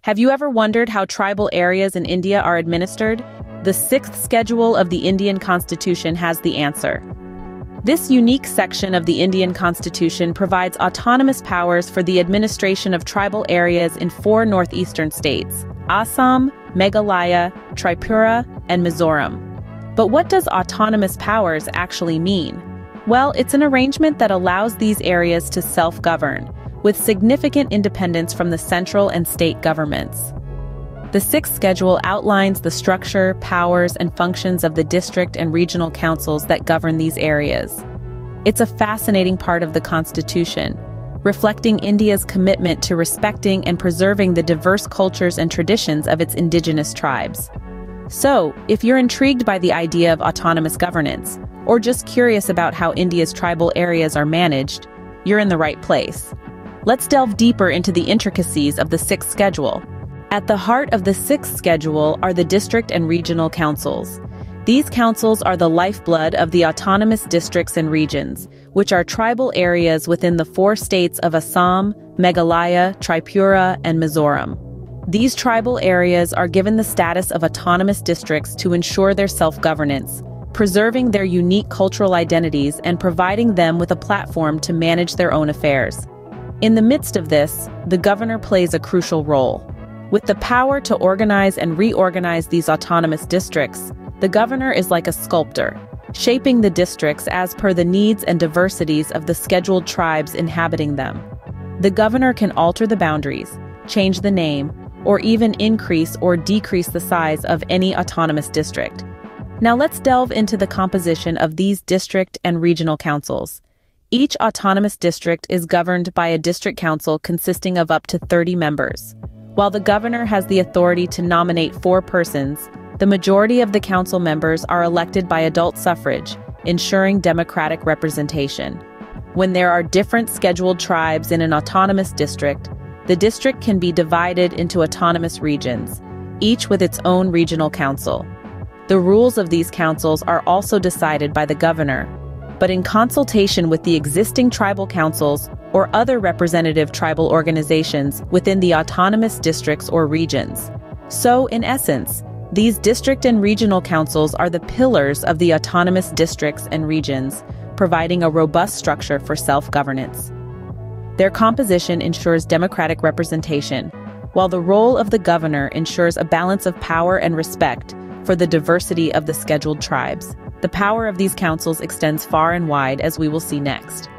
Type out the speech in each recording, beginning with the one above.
Have you ever wondered how tribal areas in India are administered? The sixth schedule of the Indian Constitution has the answer. This unique section of the Indian Constitution provides autonomous powers for the administration of tribal areas in 4 northeastern states: Assam, Meghalaya, Tripura, and Mizoram. But what does autonomous powers actually mean? Well, it's an arrangement that allows these areas to self-govern, with significant independence from the central and state governments. The sixth schedule outlines the structure, powers, and functions of the district and regional councils that govern these areas. It's a fascinating part of the Constitution, reflecting India's commitment to respecting and preserving the diverse cultures and traditions of its indigenous tribes. So, if you're intrigued by the idea of autonomous governance, or just curious about how India's tribal areas are managed, you're in the right place. Let's delve deeper into the intricacies of the sixth schedule. At the heart of the sixth schedule are the district and regional councils. These councils are the lifeblood of the autonomous districts and regions, which are tribal areas within the 4 states of Assam, Meghalaya, Tripura, and Mizoram. These tribal areas are given the status of autonomous districts to ensure their self-governance, preserving their unique cultural identities and providing them with a platform to manage their own affairs. In the midst of this, the governor plays a crucial role. With the power to organize and reorganize these autonomous districts, the governor is like a sculptor, shaping the districts as per the needs and diversities of the scheduled tribes inhabiting them. The governor can alter the boundaries, change the name, or even increase or decrease the size of any autonomous district. Now let's delve into the composition of these district and regional councils. Each autonomous district is governed by a district council consisting of up to 30 members. While the governor has the authority to nominate 4 persons, the majority of the council members are elected by adult suffrage, ensuring democratic representation. When there are different scheduled tribes in an autonomous district, the district can be divided into autonomous regions, each with its own regional council. The rules of these councils are also decided by the governor, but in consultation with the existing tribal councils or other representative tribal organizations within the autonomous districts or regions. So, in essence, these district and regional councils are the pillars of the autonomous districts and regions, providing a robust structure for self-governance. Their composition ensures democratic representation, while the role of the governor ensures a balance of power and respect for the diversity of the scheduled tribes. The power of these councils extends far and wide, as we will see next.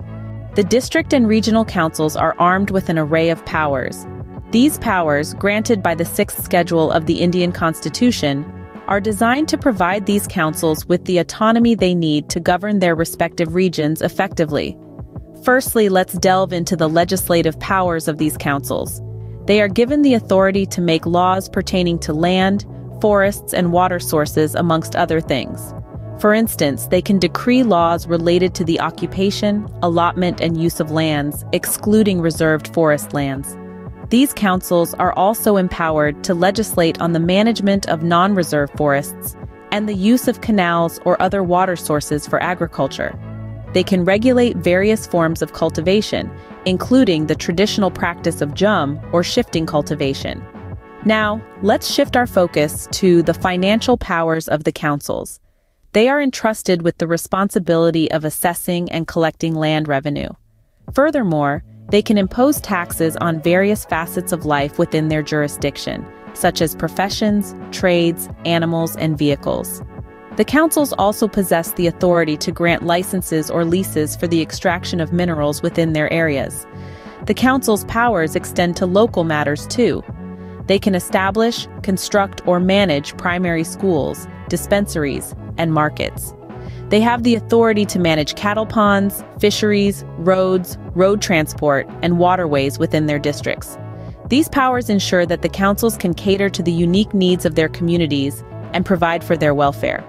The district and regional councils are armed with an array of powers. These powers, granted by the sixth schedule of the Indian Constitution, are designed to provide these councils with the autonomy they need to govern their respective regions effectively. Firstly, let's delve into the legislative powers of these councils. They are given the authority to make laws pertaining to land, forests, and water sources, amongst other things. For instance, they can decree laws related to the occupation, allotment, and use of lands, excluding reserved forest lands. These councils are also empowered to legislate on the management of non-reserved forests and the use of canals or other water sources for agriculture. They can regulate various forms of cultivation, including the traditional practice of jhum or shifting cultivation. Now, let's shift our focus to the financial powers of the councils. They are entrusted with the responsibility of assessing and collecting land revenue. Furthermore, they can impose taxes on various facets of life within their jurisdiction, such as professions, trades, animals, and vehicles. The councils also possess the authority to grant licenses or leases for the extraction of minerals within their areas. The council's powers extend to local matters too. They can establish, construct, or manage primary schools, dispensaries, and markets. They have the authority to manage cattle ponds, fisheries, roads, road transport, and waterways within their districts. These powers ensure that the councils can cater to the unique needs of their communities and provide for their welfare.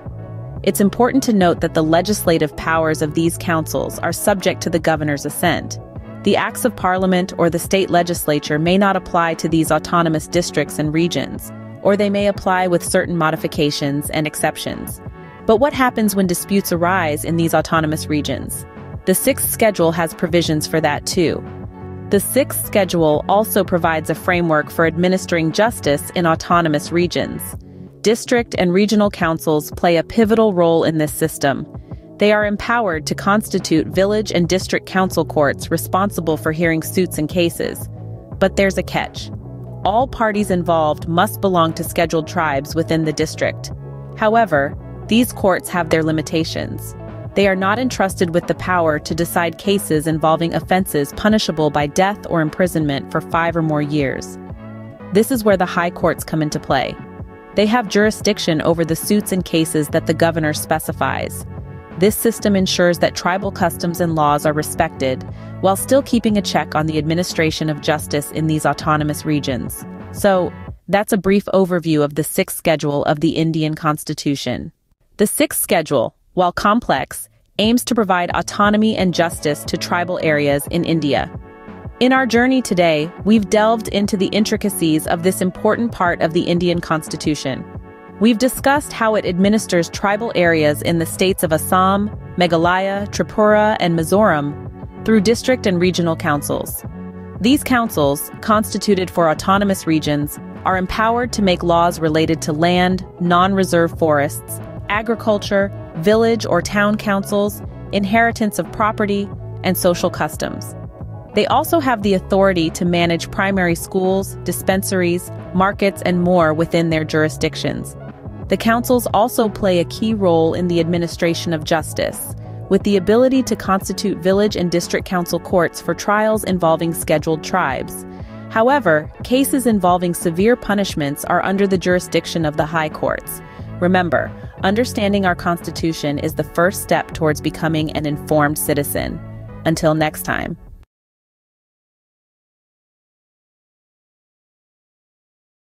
It's important to note that the legislative powers of these councils are subject to the governor's assent. The acts of parliament or the state legislature may not apply to these autonomous districts and regions, or they may apply with certain modifications and exceptions. But what happens when disputes arise in these autonomous regions? The sixth schedule has provisions for that too. The sixth schedule also provides a framework for administering justice in autonomous regions. District and regional councils play a pivotal role in this system. They are empowered to constitute village and district council courts responsible for hearing suits and cases. But there's a catch. All parties involved must belong to scheduled tribes within the district. However, these courts have their limitations. They are not entrusted with the power to decide cases involving offenses punishable by death or imprisonment for 5 or more years. This is where the high courts come into play. They have jurisdiction over the suits and cases that the governor specifies. This system ensures that tribal customs and laws are respected, while still keeping a check on the administration of justice in these autonomous regions. So, that's a brief overview of the sixth schedule of the Indian Constitution. The sixth schedule, while complex, aims to provide autonomy and justice to tribal areas in India. In our journey today, we've delved into the intricacies of this important part of the Indian Constitution. We've discussed how it administers tribal areas in the states of Assam, Meghalaya, Tripura, and Mizoram through district and regional councils. These councils, constituted for autonomous regions, are empowered to make laws related to land, non-reserve forests, agriculture, village or town councils, inheritance of property, and social customs. They also have the authority to manage primary schools, dispensaries, markets, and more within their jurisdictions. The councils also play a key role in the administration of justice, with the ability to constitute village and district council courts for trials involving scheduled tribes. However, cases involving severe punishments are under the jurisdiction of the high courts. Remember, understanding our Constitution is the first step towards becoming an informed citizen. Until next time.